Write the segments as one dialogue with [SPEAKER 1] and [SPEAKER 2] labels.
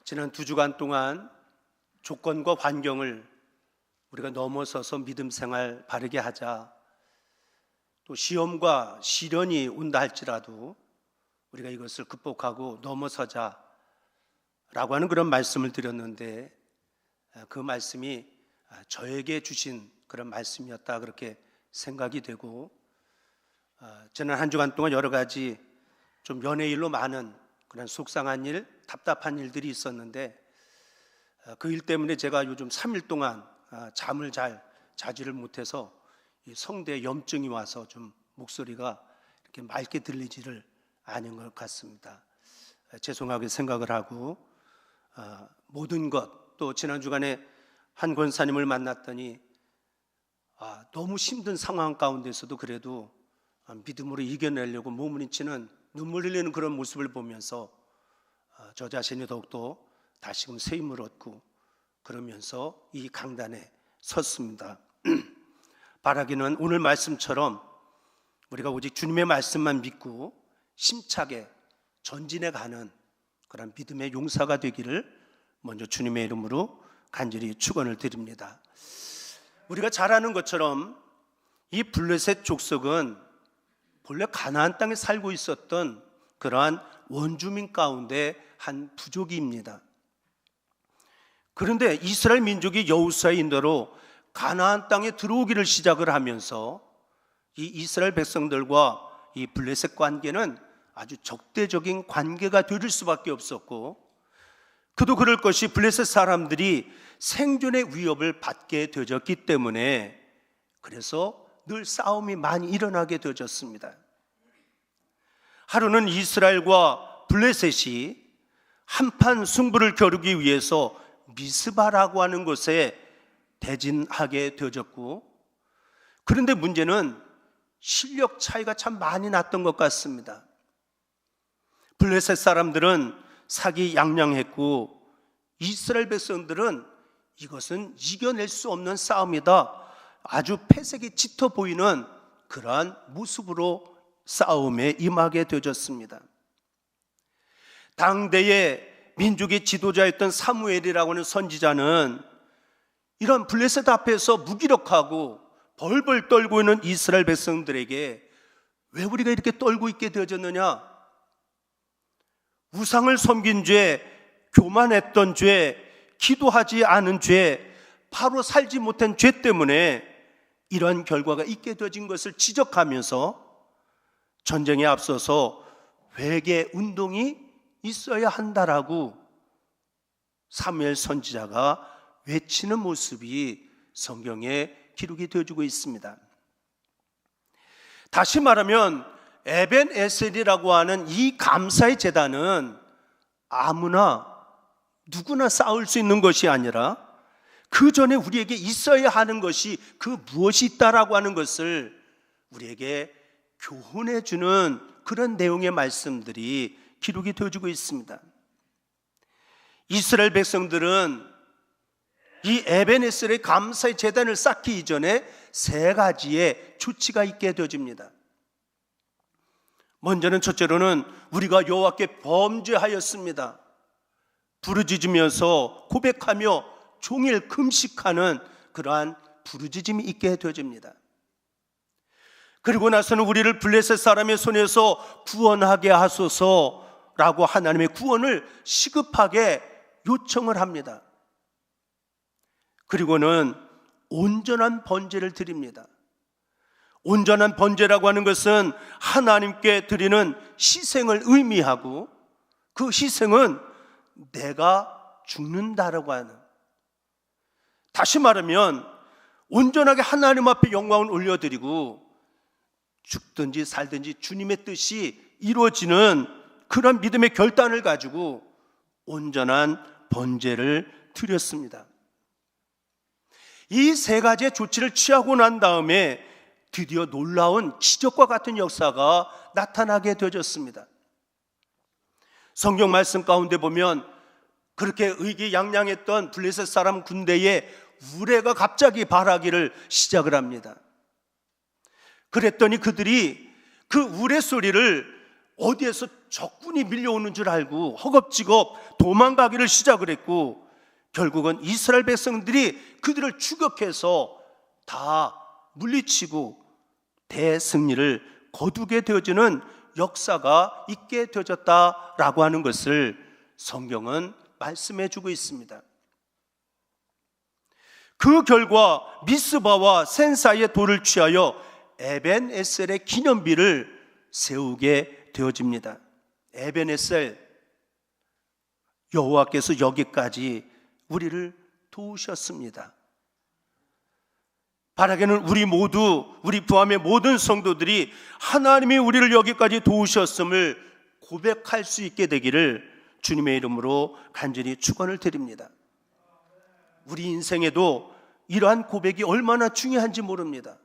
[SPEAKER 1] 지난 2주간 동안 조건과 환경을 우리가 넘어서서 믿음 생활 바르게 하자, 또 시험과 시련이 온다 할지라도 우리가 이것을 극복하고 넘어서자 라고 하는 그런 말씀을 드렸는데, 그 말씀이 저에게 주신 그런 말씀이었다 그렇게 생각이 되고, 지난 한 주간 동안 여러 가지 좀 연예일로 많은 그런 속상한 일, 답답한 일들이 있었는데, 그 일 때문에 제가 요즘 3일 동안 잠을 잘 자지를 못해서 이 성대에 염증이 와서 좀 목소리가 이렇게 맑게 들리지를 않은 것 같습니다. 죄송하게 생각을 하고, 모든 것, 또 지난 주간에 한 권사님을 만났더니 너무 힘든 상황 가운데서도 그래도 믿음으로 이겨내려고 몸부림치는 눈물 흘리는 그런 모습을 보면서 저 자신이 더욱더 다시금 새 힘을 얻고 그러면서 이 강단에 섰습니다. 바라기는 오늘 말씀처럼 우리가 오직 주님의 말씀만 믿고 심차게 전진해 가는 그런 믿음의 용사가 되기를 먼저 주님의 이름으로 간절히 축원을 드립니다. 우리가 잘 아는 것처럼 이 블레셋 족속은 본래 가나안 땅에 살고 있었던 그러한 원주민 가운데 한 부족입니다. 그런데 이스라엘 민족이 여호수아의 인도로 가나안 땅에 들어오기를 시작을 하면서 이 이스라엘 백성들과 이 블레셋 관계는 아주 적대적인 관계가 될 수밖에 없었고, 그도 그럴 것이 블레셋 사람들이 생존의 위협을 받게 되었기 때문에 그래서 늘 싸움이 많이 일어나게 되어졌습니다. 하루는 이스라엘과 블레셋이 한판 승부를 겨루기 위해서 미스바라고 하는 곳에 대진하게 되어졌고, 그런데 문제는 실력 차이가 참 많이 났던 것 같습니다. 블레셋 사람들은 사기양양했고 이스라엘 백성들은 이것은 이겨낼 수 없는 싸움이다, 아주 패색이 짙어 보이는 그러한 모습으로 싸움에 임하게 되어졌습니다. 당대의 민족의 지도자였던 사무엘이라고 하는 선지자는 이런 블레셋 앞에서 무기력하고 벌벌 떨고 있는 이스라엘 백성들에게 왜 우리가 이렇게 떨고 있게 되어졌느냐, 우상을 섬긴 죄, 교만했던 죄, 기도하지 않은 죄, 바로 살지 못한 죄 때문에 이러한 결과가 있게 되어진 것을 지적하면서 전쟁에 앞서서 회개 운동이 있어야 한다라고 사무엘 선지자가 외치는 모습이 성경에 기록이 되어지고 있습니다. 다시 말하면 에벤에셀이라고 하는 이 감사의 제단은 아무나 누구나 쌓을 수 있는 것이 아니라 그 전에 우리에게 있어야 하는 것이 그 무엇이 있다라고 하는 것을 우리에게 교훈해 주는 그런 내용의 말씀들이 기록이 되어지고 있습니다. 이스라엘 백성들은 이 에벤에셀의 감사의 제단을 쌓기 이전에 3가지의 조치가 있게 되어집니다. 먼저는 첫째로는 우리가 여호와께 범죄하였습니다, 부르짖으면서 고백하며 종일 금식하는 그러한 부르짖음이 있게 되어집니다. 그리고 나서는 우리를 블레셋 사람의 손에서 구원하게 하소서라고 하나님의 구원을 시급하게 요청을 합니다. 그리고는 온전한 번제를 드립니다. 온전한 번제라고 하는 것은 하나님께 드리는 희생을 의미하고, 그 희생은 내가 죽는다라고 하는, 다시 말하면 온전하게 하나님 앞에 영광을 올려드리고 죽든지 살든지 주님의 뜻이 이루어지는 그런 믿음의 결단을 가지고 온전한 번제를 드렸습니다. 이 3가지의 조치를 취하고 난 다음에 드디어 놀라운 기적과 같은 역사가 나타나게 되어졌습니다. 성경 말씀 가운데 보면 그렇게 의기양양했던 블레셋 사람 군대에 우레가 갑자기 발하기를 시작을 합니다. 그랬더니 그들이 그 우레 소리를 어디에서 적군이 밀려오는 줄 알고 허겁지겁 도망가기를 시작을 했고, 결국은 이스라엘 백성들이 그들을 추격해서 다 물리치고 대승리를 거두게 되어지는 역사가 있게 되어졌다라고 하는 것을 성경은 말씀해 주고 있습니다. 그 결과 미스바와 센 사이의 돌을 취하여 에벤에셀의 기념비를 세우게 되어집니다. 에벤에셀, 여호와께서 여기까지 우리를 도우셨습니다. 바라기는 우리 모두, 우리 부함의 모든 성도들이 하나님이 우리를 여기까지 도우셨음을 고백할 수 있게 되기를 주님의 이름으로 간절히 축원을 드립니다. 우리 인생에도 이러한 고백이 얼마나 중요한지 모릅니다.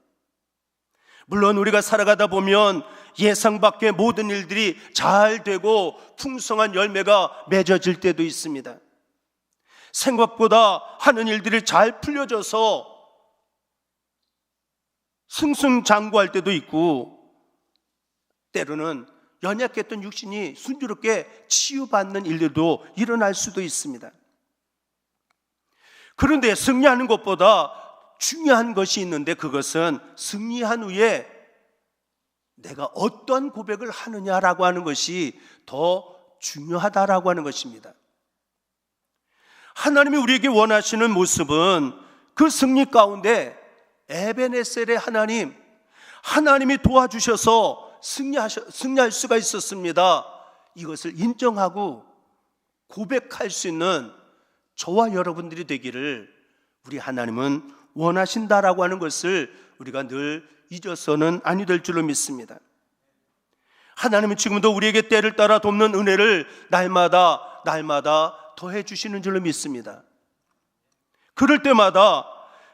[SPEAKER 1] 물론 우리가 살아가다 보면 예상 밖의 모든 일들이 잘 되고 풍성한 열매가 맺어질 때도 있습니다. 생각보다 하는 일들이 잘 풀려져서 승승장구할 때도 있고, 때로는 연약했던 육신이 순조롭게 치유받는 일들도 일어날 수도 있습니다. 그런데 승리하는 것보다 중요한 것이 있는데, 그것은 승리한 후에 내가 어떤 고백을 하느냐라고 하는 것이 더 중요하다라고 하는 것입니다. 하나님이 우리에게 원하시는 모습은 그 승리 가운데 에벤에셀의 하나님이 도와주셔서 승리할 수가 있었습니다. 이것을 인정하고 고백할 수 있는 저와 여러분들이 되기를 우리 하나님은 원하신다라고 하는 것을 우리가 늘 잊어서는 아니 될 줄로 믿습니다. 하나님은 지금도 우리에게 때를 따라 돕는 은혜를 날마다 더해 주시는 줄로 믿습니다. 그럴 때마다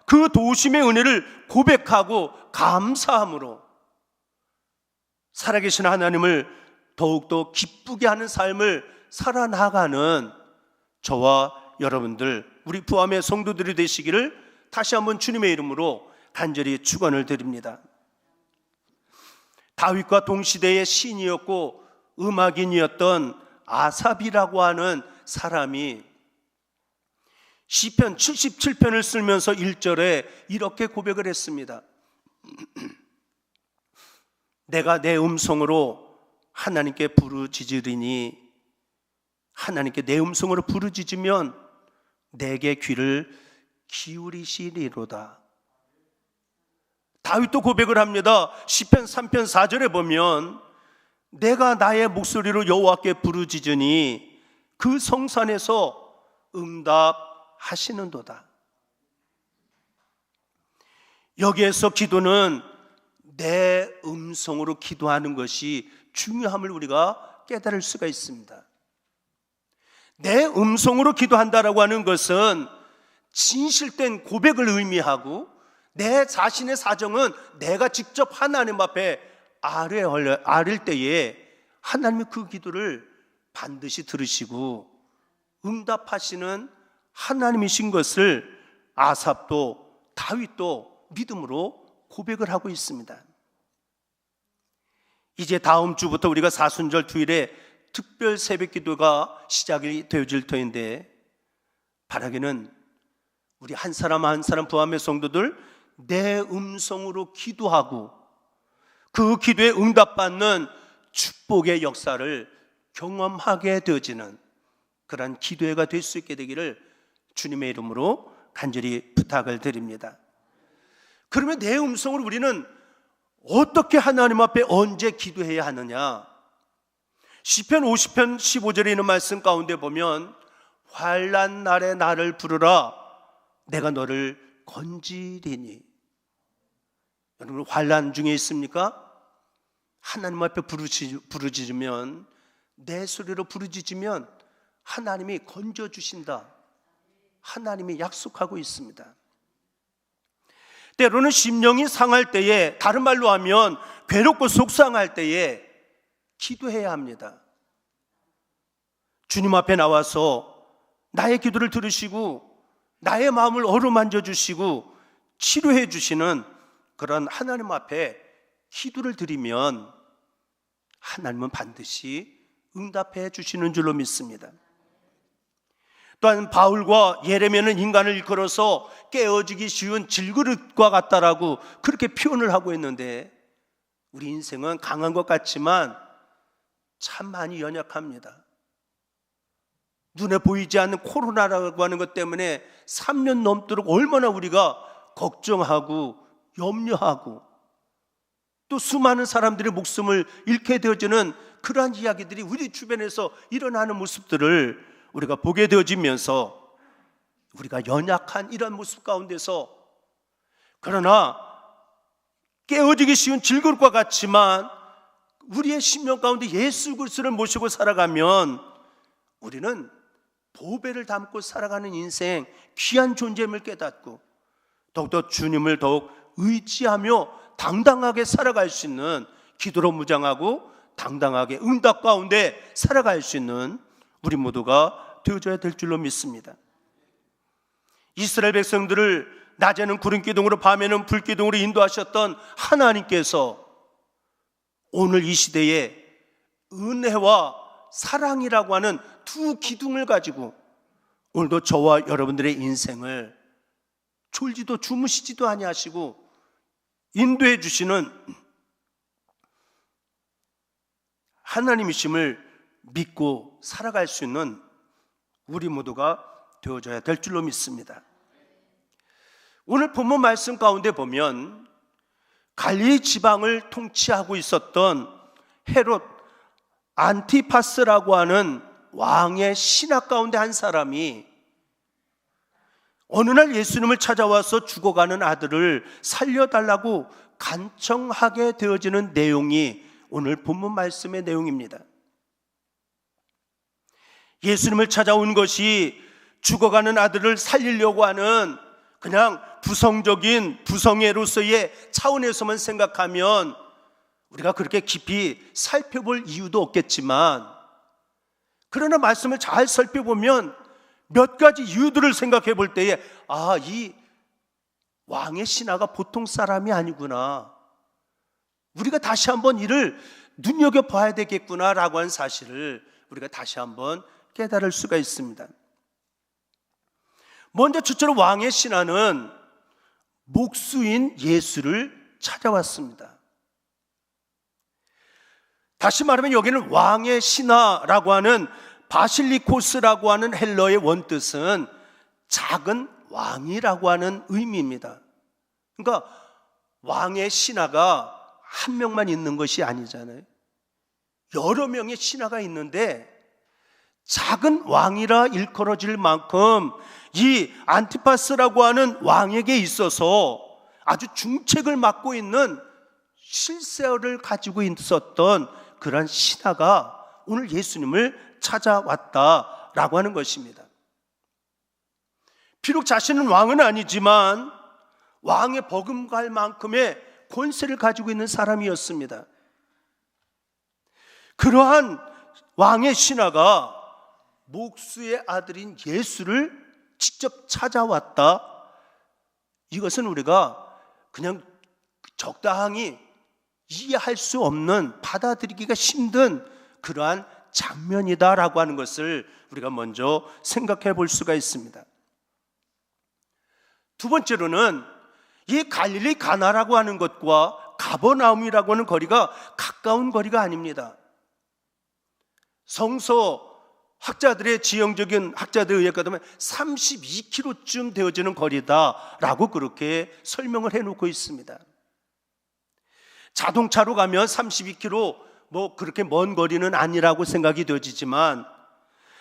[SPEAKER 1] 그 도우심의 은혜를 고백하고 감사함으로 살아계신 하나님을 더욱더 기쁘게 하는 삶을 살아나가는 저와 여러분들, 우리 부함의 성도들이 되시기를 다시 한번 주님의 이름으로 간절히 축원을 드립니다. 다윗과 동시대의 시인이었고 음악인이었던 아삽이라고 하는 사람이 시편 77편을 쓰면서 1절에 이렇게 고백을 했습니다. 내가 내 음성으로 하나님께 부르짖으리니, 하나님께 내 음성으로 부르짖으면 내게 귀를 기울이시리로다. 다윗도 고백을 합니다. 시편 3편 4절에 보면 내가 나의 목소리로 여호와께 부르짖으니 그 성산에서 응답하시는도다. 여기에서 기도는 내 음성으로 기도하는 것이 중요함을 우리가 깨달을 수가 있습니다. 내 음성으로 기도한다라고 하는 것은 진실된 고백을 의미하고, 내 자신의 사정은 내가 직접 하나님 앞에 아릴 때에 하나님이 그 기도를 반드시 들으시고 응답하시는 하나님이신 것을 아삽도 다윗도 믿음으로 고백을 하고 있습니다. 이제 다음 주부터 우리가 사순절 주일에 특별 새벽 기도가 시작이 되어질 터인데, 바라기는 우리 한 사람 한 사람 부함의 성도들 내 음성으로 기도하고 그 기도에 응답받는 축복의 역사를 경험하게 되어지는 그러한 기도회가 될 수 있게 되기를 주님의 이름으로 간절히 부탁을 드립니다. 그러면 내 음성으로 우리는 어떻게 하나님 앞에 언제 기도해야 하느냐? 시편 50편 15절에 있는 말씀 가운데 보면 환난 날에 나를 부르라 내가 너를 건지리니. 여러분, 환난 중에 있습니까? 하나님 앞에 부르짖으면, 내 소리로 부르짖으면 하나님이 건져주신다, 하나님이 약속하고 있습니다. 때로는 심령이 상할 때에, 다른 말로 하면 괴롭고 속상할 때에 기도해야 합니다. 주님 앞에 나와서 나의 기도를 들으시고 나의 마음을 어루만져 주시고 치료해 주시는 그런 하나님 앞에 기도를 드리면 하나님은 반드시 응답해 주시는 줄로 믿습니다. 또한 바울과 예레미야는 인간을 일컬어서 깨어지기 쉬운 질그릇과 같다라고 그렇게 표현을 하고 있는데, 우리 인생은 강한 것 같지만 참 많이 연약합니다. 눈에 보이지 않는 코로나라고 하는 것 때문에 3년 넘도록 얼마나 우리가 걱정하고 염려하고 또 수많은 사람들의 목숨을 잃게 되어지는 그러한 이야기들이 우리 주변에서 일어나는 모습들을 우리가 보게 되어지면서 우리가 연약한 이런 모습 가운데서, 그러나 깨어지기 쉬운 질그릇과 같지만 우리의 심령 가운데 예수 그리스도를 모시고 살아가면 우리는 보배를 담고 살아가는 인생, 귀한 존재임을 깨닫고 더욱더 주님을 더욱 의지하며 당당하게 살아갈 수 있는, 기도로 무장하고 당당하게 응답 가운데 살아갈 수 있는 우리 모두가 되어져야 될 줄로 믿습니다. 이스라엘 백성들을 낮에는 구름 기둥으로 밤에는 불 기둥으로 인도하셨던 하나님께서 오늘 이 시대에 은혜와 사랑이라고 하는 두 기둥을 가지고 오늘도 저와 여러분들의 인생을 졸지도 주무시지도 아니하시고 인도해 주시는 하나님이심을 믿고 살아갈 수 있는 우리 모두가 되어져야 될 줄로 믿습니다. 오늘 본문 말씀 가운데 보면 갈릴리 지방을 통치하고 있었던 헤롯 안티파스라고 하는 왕의 신하 가운데 한 사람이 어느 날 예수님을 찾아와서 죽어가는 아들을 살려달라고 간청하게 되어지는 내용이 오늘 본문 말씀의 내용입니다. 예수님을 찾아온 것이 죽어가는 아들을 살리려고 하는 그냥 부성적인 부성애로서의 차원에서만 생각하면 우리가 그렇게 깊이 살펴볼 이유도 없겠지만, 그러나 말씀을 잘 살펴보면 몇 가지 이유들을 생각해 볼 때에 이 왕의 신하가 보통 사람이 아니구나, 우리가 다시 한번 이를 눈여겨봐야 되겠구나라고 하는 사실을 우리가 다시 한번 깨달을 수가 있습니다. 먼저 첫째로 왕의 신하는 목수인 예수를 찾아왔습니다. 다시 말하면 여기는 왕의 신하라고 하는 바실리코스라고 하는 헬러의 원뜻은 작은 왕이라고 하는 의미입니다. 그러니까 왕의 신하가 한 명만 있는 것이 아니잖아요. 여러 명의 신하가 있는데 작은 왕이라 일컬어질 만큼 이 안티파스라고 하는 왕에게 있어서 아주 중책을 맡고 있는 실세를 가지고 있었던 그런 신하가 오늘 예수님을 찾아왔다라고 하는 것입니다. 비록 자신은 왕은 아니지만 왕의 버금갈 만큼의 권세를 가지고 있는 사람이었습니다. 그러한 왕의 신하가 목수의 아들인 예수를 직접 찾아왔다. 이것은 우리가 그냥 적당히 이해할 수 없는, 받아들이기가 힘든 그러한 장면이다라고 하는 것을 우리가 먼저 생각해 볼 수가 있습니다. 두 번째로는 이 갈릴리 가나라고 하는 것과 가버나움이라고 하는 거리가 가까운 거리가 아닙니다. 성서 학자들의 지형적인 학자들에 의하면 32km쯤 되어지는 거리다라고 그렇게 설명을 해놓고 있습니다. 자동차로 가면 32km 그렇게 먼 거리는 아니라고 생각이 되어지지만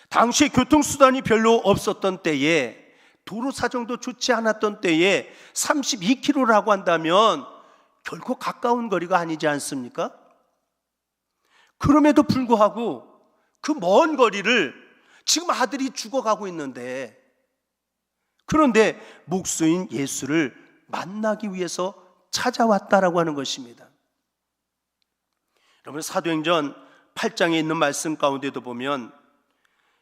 [SPEAKER 1] 당시에 교통수단이 별로 없었던 때에, 도로 사정도 좋지 않았던 때에 32km라고 한다면 결코 가까운 거리가 아니지 않습니까? 그럼에도 불구하고 그 먼 거리를 지금 아들이 죽어가고 있는데, 그런데 목수인 예수를 만나기 위해서 찾아왔다라고 하는 것입니다. 여러분, 사도행전 8장에 있는 말씀 가운데도 보면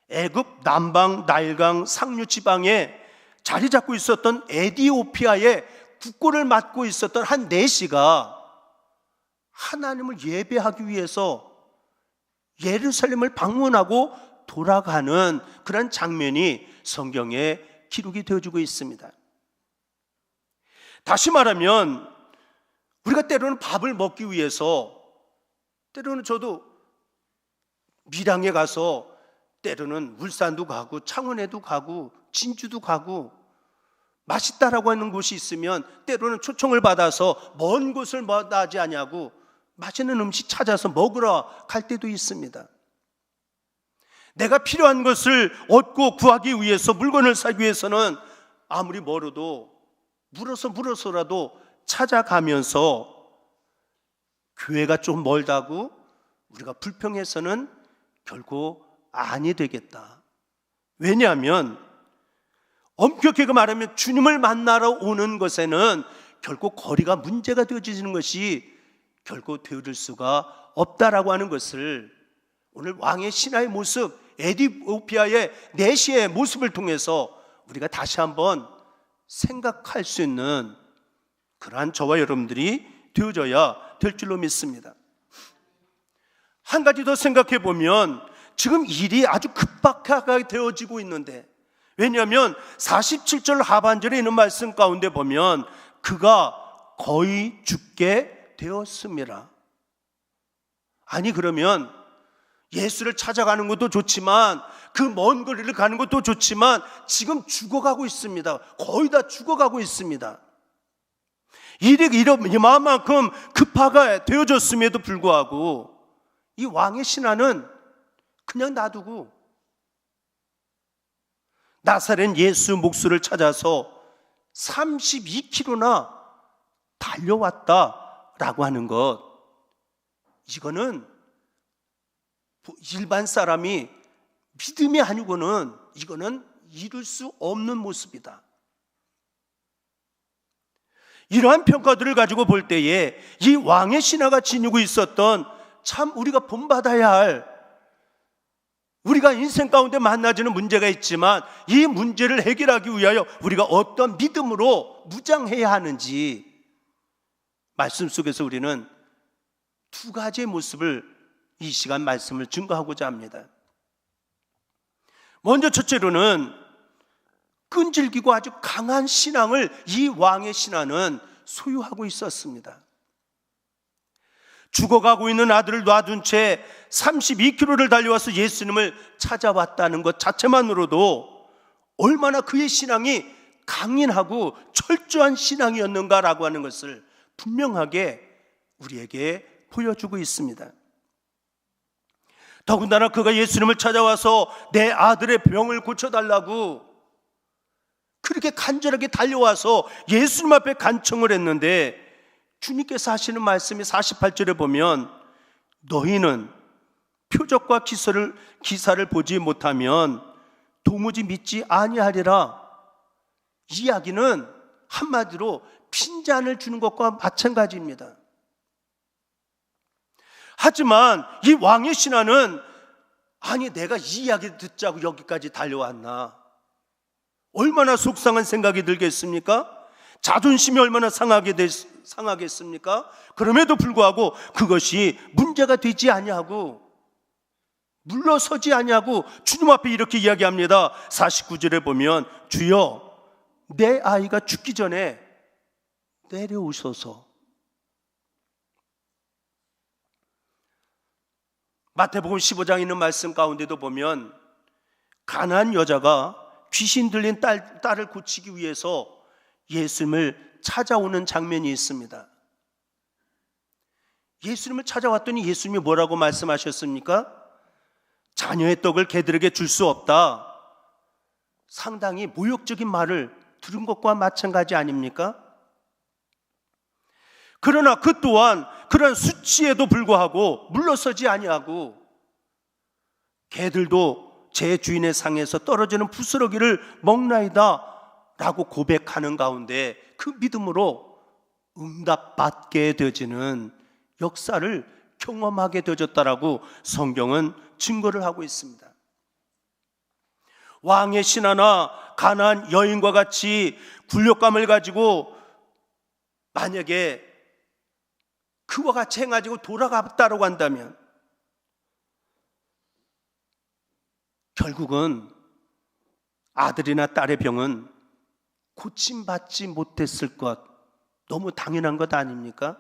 [SPEAKER 1] 애굽 남방 나일강 상류 지방에 자리 잡고 있었던 에디오피아의 국고를 맡고 있었던 한 내시가 하나님을 예배하기 위해서 예루살렘을 방문하고 돌아가는 그런 장면이 성경에 기록이 되어주고 있습니다. 다시 말하면 우리가 때로는 밥을 먹기 위해서, 때로는 저도 밀양에 가서 때로는 울산도 가고 창원에도 가고 진주도 가고 맛있다라고 하는 곳이 있으면 때로는 초청을 받아서 먼 곳을 마다하지 아니하고 맛있는 음식 찾아서 먹으러 갈 때도 있습니다. 내가 필요한 것을 얻고 구하기 위해서, 물건을 사기 위해서는 아무리 멀어도 물어서라도 찾아가면서, 교회가 좀 멀다고 우리가 불평해서는 결코 아니 되겠다. 왜냐하면 엄격하게 말하면 주님을 만나러 오는 것에는 결코 거리가 문제가 되어지는 것이 결코 되어질 수가 없다라고 하는 것을 오늘 왕의 신하의 모습, 에티오피아의 내시의 모습을 통해서 우리가 다시 한번 생각할 수 있는 그러한 저와 여러분들이 되어져야 될 줄로 믿습니다. 한 가지 더 생각해 보면 지금 일이 아주 급박하게 되어지고 있는데, 왜냐하면 47절 하반절에 있는 말씀 가운데 보면 그가 거의 죽게 되었습니다. 아니, 그러면 예수를 찾아가는 것도 좋지만, 그 먼 거리를 가는 것도 좋지만 지금 죽어가고 있습니다. 거의 다 죽어가고 있습니다. 일이 이만큼 급하게 되어졌음에도 불구하고 이 왕의 신하는 그냥 놔두고 나사렛 예수 몫을 찾아서 32km나 달려왔다라고 하는 것, 이거는 일반 사람이 믿음이 아니고는 이거는 이룰 수 없는 모습이다. 이러한 평가들을 가지고 볼 때에 이 왕의 신하가 지니고 있었던, 참 우리가 본받아야 할, 우리가 인생 가운데 만나지는 문제가 있지만 이 문제를 해결하기 위하여 우리가 어떤 믿음으로 무장해야 하는지, 말씀 속에서 우리는 두 가지의 모습을 이 시간 말씀을 증거하고자 합니다. 먼저 첫째로는 끈질기고 아주 강한 신앙을 이 왕의 신하는 소유하고 있었습니다. 죽어가고 있는 아들을 놔둔 채 32km를 달려와서 예수님을 찾아왔다는 것 자체만으로도 얼마나 그의 신앙이 강인하고 철저한 신앙이었는가라고 하는 것을 분명하게 우리에게 보여주고 있습니다. 더군다나 그가 예수님을 찾아와서 내 아들의 병을 고쳐달라고 그렇게 간절하게 달려와서 예수님 앞에 간청을 했는데, 주님께서 하시는 말씀이 48절에 보면 너희는 표적과 기사를 보지 못하면 도무지 믿지 아니하리라. 이야기는 한마디로 핀잔을 주는 것과 마찬가지입니다. 하지만 이 왕의 신하는, 아니 내가 이 이야기 듣자고 여기까지 달려왔나, 얼마나 속상한 생각이 들겠습니까? 자존심이 얼마나 상하겠습니까? 그럼에도 불구하고 그것이 문제가 되지 아니하고 물러서지 아니하고 주님 앞에 이렇게 이야기합니다. 49절에 보면 주여 내 아이가 죽기 전에 내려오소서. 마태복음 15장에 있는 말씀 가운데도 보면 가난한 여자가 귀신 들린 딸을 고치기 위해서 예수님을 찾아오는 장면이 있습니다. 예수님을 찾아왔더니 예수님이 뭐라고 말씀하셨습니까? 자녀의 떡을 개들에게 줄 수 없다. 상당히 모욕적인 말을 들은 것과 마찬가지 아닙니까? 그러나 그 또한 그런 수치에도 불구하고 물러서지 아니하고, 개들도 제 주인의 상에서 떨어지는 부스러기를 먹나이다 라고 고백하는 가운데 그 믿음으로 응답받게 되어지는 역사를 경험하게 되어졌다라고 성경은 증거를 하고 있습니다. 왕의 신하나 가난한 여인과 같이 굴욕감을 가지고 만약에 그와 같이 행하고 돌아갔다라고 한다면, 결국은 아들이나 딸의 병은 고침받지 못했을 것, 너무 당연한 것 아닙니까?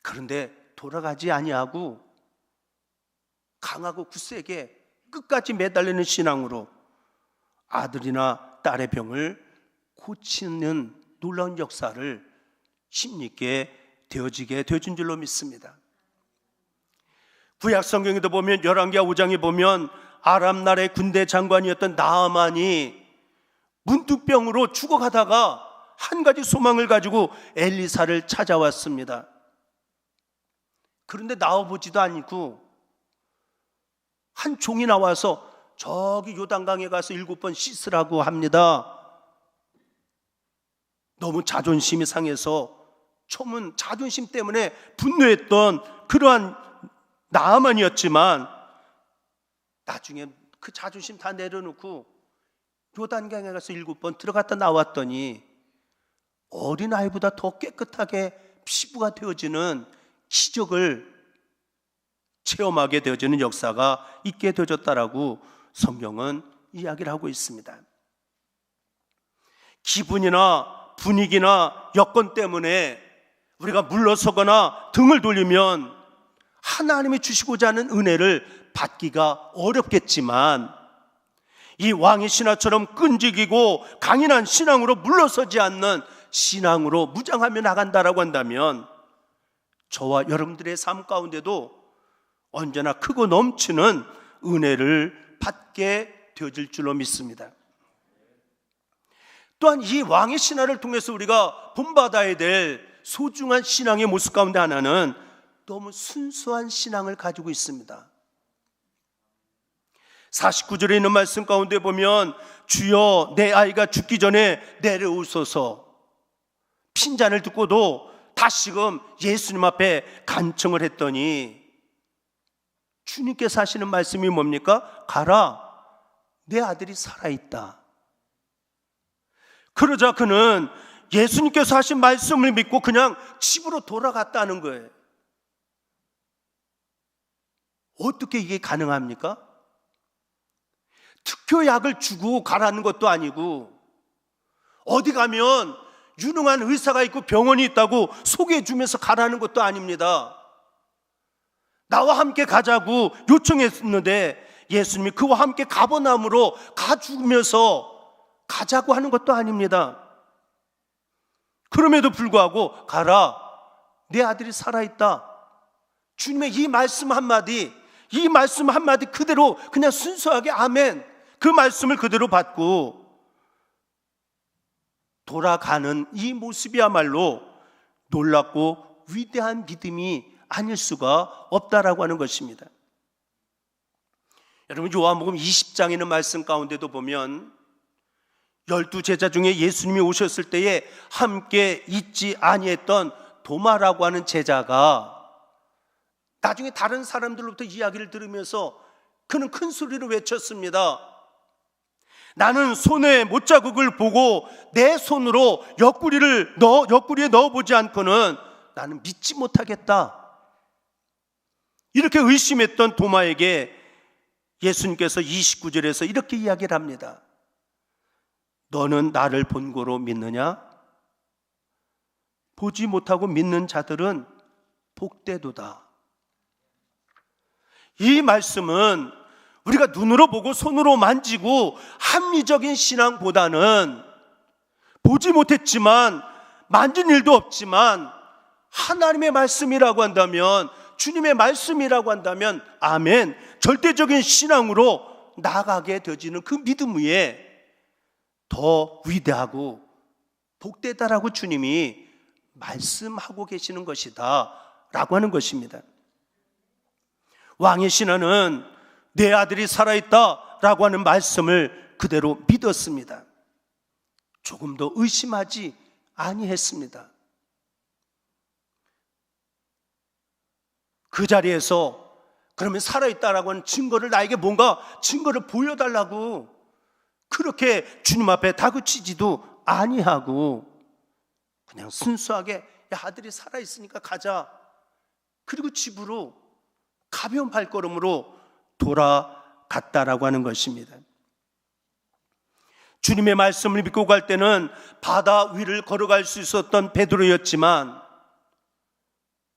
[SPEAKER 1] 그런데 돌아가지 아니하고 강하고 굳세게 끝까지 매달리는 신앙으로 아들이나 딸의 병을 고치는 놀라운 역사를 힘있게 되어지게 되어진 줄로 믿습니다. 구약 성경에도 보면 열왕기하 5장에 보면 아람 나라의 군대 장관이었던 나아만이 문득병으로 죽어가다가 한 가지 소망을 가지고 엘리사를 찾아왔습니다. 그런데 나와보지도 않고 한 종이 나와서 저기 요단강에 가서 7번 씻으라고 합니다. 너무 자존심이 상해서 처음은 자존심 때문에 분노했던 그러한 나아만이었지만 나중에 그 자존심 다 내려놓고 요단강에 가서 7번 들어갔다 나왔더니 어린아이보다 더 깨끗하게 피부가 되어지는 기적을 체험하게 되어지는 역사가 있게 되어졌다라고 성경은 이야기를 하고 있습니다. 기분이나 분위기나 여건 때문에 우리가 물러서거나 등을 돌리면 하나님이 주시고자 하는 은혜를 받기가 어렵겠지만 이 왕의 신하처럼 끈질기고 강인한 신앙으로 물러서지 않는 신앙으로 무장하며 나간다라고 한다면 저와 여러분들의 삶 가운데도 언제나 크고 넘치는 은혜를 받게 되어질 줄로 믿습니다. 또한 이 왕의 신하를 통해서 우리가 본받아야 될 소중한 신앙의 모습 가운데 하나는 너무 순수한 신앙을 가지고 있습니다. 49절에 있는 말씀 가운데 보면 주여 내 아이가 죽기 전에 내려오소서. 핀잔을 듣고도 다시금 예수님 앞에 간청을 했더니 주님께서 하시는 말씀이 뭡니까? 가라, 내 아들이 살아있다. 그러자 그는 예수님께서 하신 말씀을 믿고 그냥 집으로 돌아갔다는 거예요. 어떻게 이게 가능합니까? 특효약을 주고 가라는 것도 아니고 어디 가면 유능한 의사가 있고 병원이 있다고 소개해 주면서 가라는 것도 아닙니다. 나와 함께 가자고 요청했는데 예수님이 그와 함께 가버나움으로 가주면서 가자고 하는 것도 아닙니다. 그럼에도 불구하고 가라, 내 아들이 살아있다. 주님의 이 말씀 한마디 그대로 그냥 순수하게 아멘, 그 말씀을 그대로 받고 돌아가는 이 모습이야말로 놀랍고 위대한 믿음이 아닐 수가 없다라고 하는 것입니다. 여러분, 요한복음 20장에 있는 말씀 가운데도 보면 12제자 중에 예수님이 오셨을 때에 함께 있지 아니했던 도마라고 하는 제자가 나중에 다른 사람들로부터 이야기를 들으면서 그는 큰 소리로 외쳤습니다. 나는 손에 못자국을 보고 내 손으로 옆구리에 넣어보지 않고는 나는 믿지 못하겠다. 이렇게 의심했던 도마에게 예수님께서 29절에서 이렇게 이야기를 합니다. 너는 나를 본고로 믿느냐? 보지 못하고 믿는 자들은 복되도다. 이 말씀은 우리가 눈으로 보고 손으로 만지고 합리적인 신앙보다는 보지 못했지만 만진 일도 없지만 하나님의 말씀이라고 한다면, 주님의 말씀이라고 한다면 아멘, 절대적인 신앙으로 나아가게 되어지는 그 믿음 위에 더 위대하고 복되다라고 주님이 말씀하고 계시는 것이다 라고 하는 것입니다. 왕의 신하는 내 아들이 살아있다 라고 하는 말씀을 그대로 믿었습니다. 조금 더 의심하지 아니했습니다. 그 자리에서 그러면 살아있다라고 하는 증거를, 나에게 뭔가 증거를 보여달라고 그렇게 주님 앞에 다그치지도 아니하고 그냥 순수하게 야, 아들이 살아있으니까 가자. 그리고 집으로 가벼운 발걸음으로 같다라고 하는 것입니다. 주님의 말씀을 믿고 갈 때는 바다 위를 걸어갈 수 있었던 베드로였지만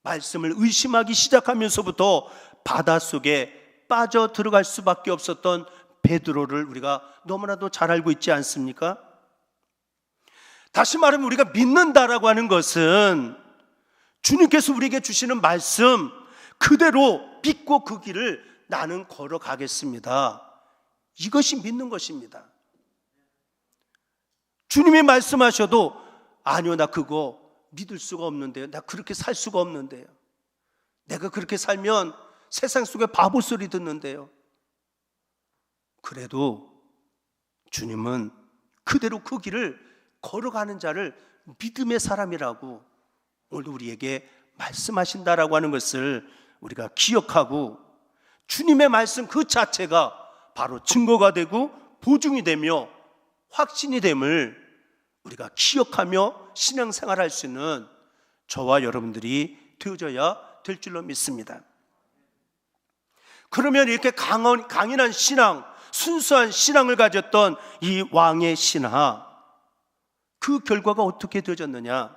[SPEAKER 1] 말씀을 의심하기 시작하면서부터 바닷속에 빠져 들어갈 수밖에 없었던 베드로를 우리가 너무나도 잘 알고 있지 않습니까? 다시 말하면 우리가 믿는다라고 하는 것은 주님께서 우리에게 주시는 말씀 그대로 믿고 그 길을 나는 걸어가겠습니다. 이것이 믿는 것입니다. 주님이 말씀하셔도 아니요, 나 그거 믿을 수가 없는데요. 나 그렇게 살 수가 없는데요. 내가 그렇게 살면 세상 속에 바보 소리 듣는데요. 그래도 주님은 그대로 그 길을 걸어가는 자를 믿음의 사람이라고 오늘도 우리에게 말씀하신다라고 하는 것을 우리가 기억하고 주님의 말씀 그 자체가 바로 증거가 되고 보증이 되며 확신이 됨을 우리가 기억하며 신앙생활할 수 있는 저와 여러분들이 되어져야 될 줄로 믿습니다. 그러면 이렇게 강인한 신앙, 순수한 신앙을 가졌던 이 왕의 신하, 그 결과가 어떻게 되어졌느냐?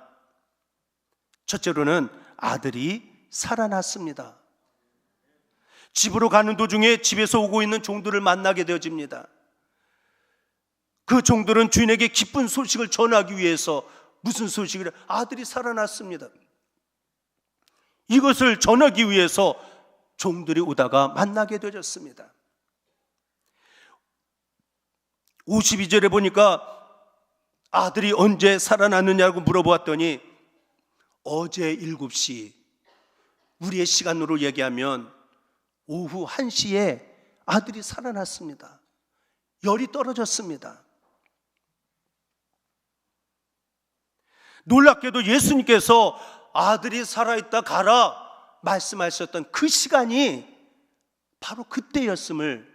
[SPEAKER 1] 첫째로는 아들이 살아났습니다. 집으로 가는 도중에 집에서 오고 있는 종들을 만나게 되어집니다. 그 종들은 주인에게 기쁜 소식을 전하기 위해서 무슨 소식을? 아들이 살아났습니다. 이것을 전하기 위해서 종들이 오다가 만나게 되어졌습니다. 52절에 보니까 아들이 언제 살아났느냐고 물어보았더니 어제 7시, 우리의 시간으로 얘기하면 오후 1시에 아들이 살아났습니다. 열이 떨어졌습니다. 놀랍게도 예수님께서 아들이 살아있다 가라 말씀하셨던 그 시간이 바로 그때였음을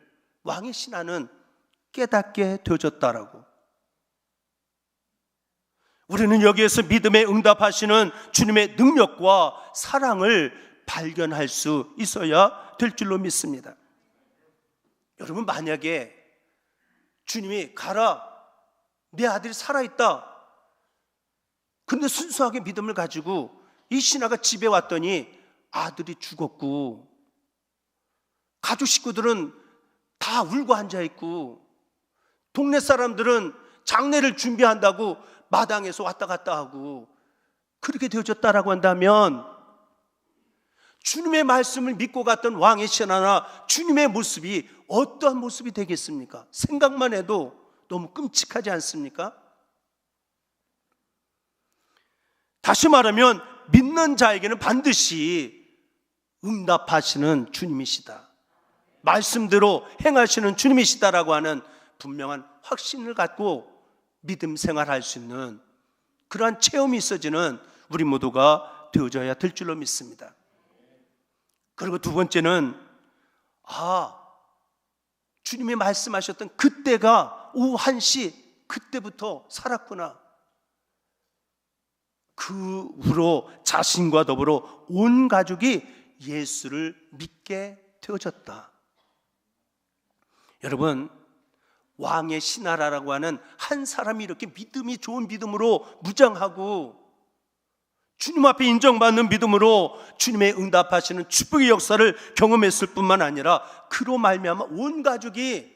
[SPEAKER 1] 왕의 신하는 깨닫게 되어졌다라고. 우리는 여기에서 믿음에 응답하시는 주님의 능력과 사랑을 발견할 수 있어야 될 줄로 믿습니다. 여러분, 만약에 주님이 가라, 내 아들이 살아있다, 근데 순수하게 믿음을 가지고 이 신하가 집에 왔더니 아들이 죽었고 가족 식구들은 다 울고 앉아있고 동네 사람들은 장례를 준비한다고 마당에서 왔다 갔다 하고 그렇게 되어졌다라고 한다면 주님의 말씀을 믿고 갔던 왕의 신하나 주님의 모습이 어떠한 모습이 되겠습니까? 생각만 해도 너무 끔찍하지 않습니까? 다시 말하면 믿는 자에게는 반드시 응답하시는 주님이시다, 말씀대로 행하시는 주님이시다라고 하는 분명한 확신을 갖고 믿음 생활할 수 있는 그러한 체험이 있어지는 우리 모두가 되어져야 될 줄로 믿습니다. 그리고 두 번째는 주님이 말씀하셨던 그때가 오후 1시 그때부터 살았구나. 그 후로 자신과 더불어 온 가족이 예수를 믿게 되어졌다. 여러분, 왕의 신하라고 하는 한 사람이 이렇게 믿음이 좋은 믿음으로 무장하고 주님 앞에 인정받는 믿음으로 주님의 응답하시는 축복의 역사를 경험했을 뿐만 아니라 그로 말미암아 온 가족이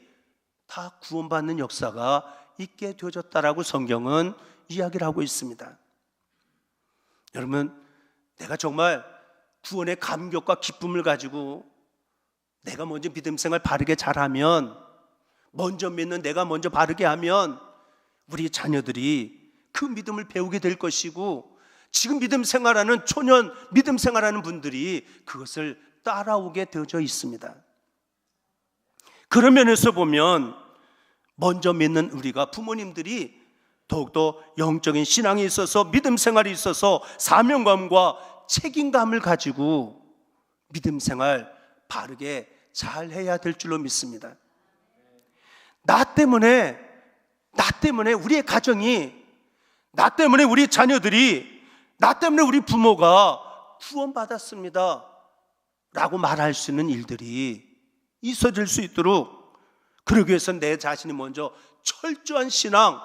[SPEAKER 1] 다 구원받는 역사가 있게 되어졌다라고 성경은 이야기를 하고 있습니다. 여러분, 내가 정말 구원의 감격과 기쁨을 가지고 내가 먼저 믿음 생활 바르게 잘하면, 먼저 믿는 내가 먼저 바르게 하면 우리 자녀들이 그 믿음을 배우게 될 것이고 지금 믿음 생활하는 초년 믿음 생활하는 분들이 그것을 따라오게 되어져 있습니다. 그런 면에서 보면 먼저 믿는 우리가 부모님들이 더욱더 영적인 신앙이 있어서 믿음 생활이 있어서 사명감과 책임감을 가지고 믿음 생활 바르게 잘 해야 될 줄로 믿습니다. 나 때문에 우리의 가정이, 나 때문에 우리 자녀들이, 나 때문에 우리 부모가 구원받았습니다 라고 말할 수 있는 일들이 있어질 수 있도록, 그러기 위해서 내 자신이 먼저 철저한 신앙,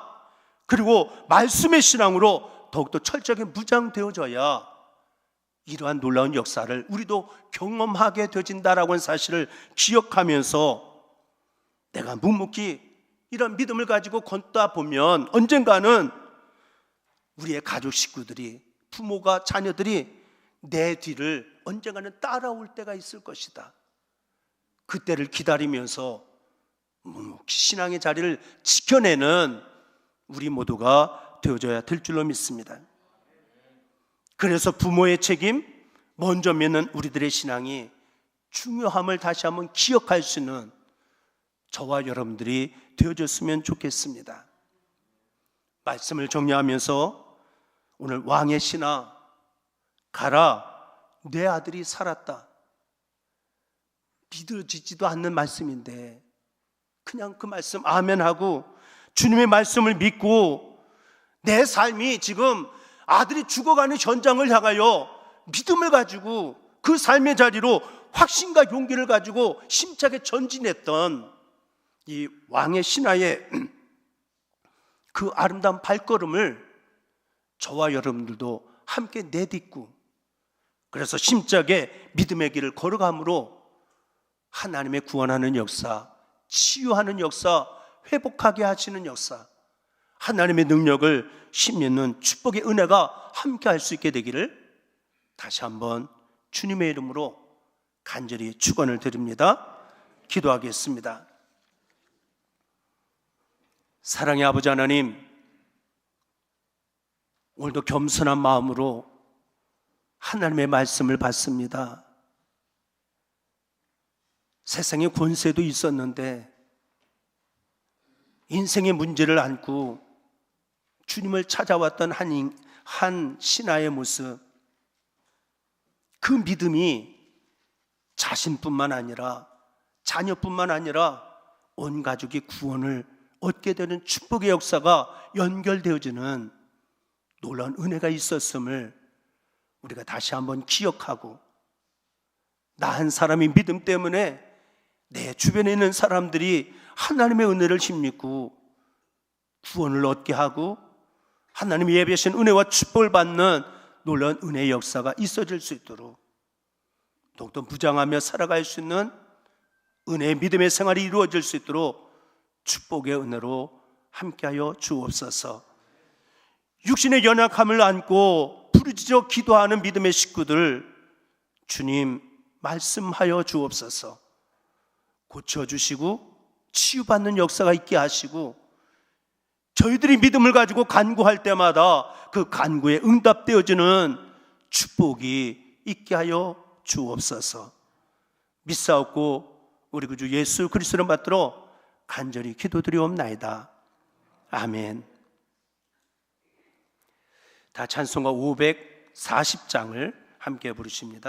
[SPEAKER 1] 그리고 말씀의 신앙으로 더욱더 철저하게 무장되어져야 이러한 놀라운 역사를 우리도 경험하게 되어진다라고 하는 사실을 기억하면서 내가 묵묵히 이런 믿음을 가지고 걷다 보면 언젠가는 우리의 가족 식구들이, 부모가, 자녀들이 내 뒤를 언젠가는 따라올 때가 있을 것이다. 그때를 기다리면서 묵묵히 신앙의 자리를 지켜내는 우리 모두가 되어져야 될 줄로 믿습니다. 그래서 부모의 책임, 먼저 믿는 우리들의 신앙이 중요함을 다시 한번 기억할 수 있는 저와 여러분들이 되어줬으면 좋겠습니다. 말씀을 정리하면서 오늘 왕의 신하, 가라, 내 아들이 살았다. 믿어지지도 않는 말씀인데 그냥 그 말씀 아멘하고 주님의 말씀을 믿고 내 삶이 지금 아들이 죽어가는 현장을 향하여 믿음을 가지고 그 삶의 자리로 확신과 용기를 가지고 힘차게 전진했던 이 왕의 신하의 그 아름다운 발걸음을 저와 여러분들도 함께 내딛고, 그래서 심차게 믿음의 길을 걸어감으로 하나님의 구원하는 역사, 치유하는 역사, 회복하게 하시는 역사, 하나님의 능력을 힘입는 축복의 은혜가 함께 할 수 있게 되기를 다시 한번 주님의 이름으로 간절히 축원을 드립니다. 기도하겠습니다. 사랑의 아버지 하나님, 오늘도 겸손한 마음으로 하나님의 말씀을 받습니다. 세상의 권세도 있었는데 인생의 문제를 안고 주님을 찾아왔던 한 신하의 모습, 그 믿음이 자신뿐만 아니라 자녀뿐만 아니라 온 가족이 구원을 얻게 되는 축복의 역사가 연결되어지는 놀라운 은혜가 있었음을 우리가 다시 한번 기억하고, 나 한 사람이 믿음 때문에 내 주변에 있는 사람들이 하나님의 은혜를 힘입고 구원을 얻게 하고 하나님이 예비하신 은혜와 축복을 받는 놀라운 은혜의 역사가 있어질 수 있도록 더욱더 무장하며 살아갈 수 있는 은혜의 믿음의 생활이 이루어질 수 있도록 축복의 은혜로 함께하여 주옵소서. 육신의 연약함을 안고 부르짖어 기도하는 믿음의 식구들, 주님 말씀하여 주옵소서. 고쳐주시고 치유받는 역사가 있게 하시고, 저희들이 믿음을 가지고 간구할 때마다 그 간구에 응답되어지는 축복이 있게 하여 주옵소서. 믿사옵고 우리 구주 예수 그리스도를 받들어 간절히 기도드리옵나이다. 아멘. 다 찬송가 540장을 함께 부르십니다.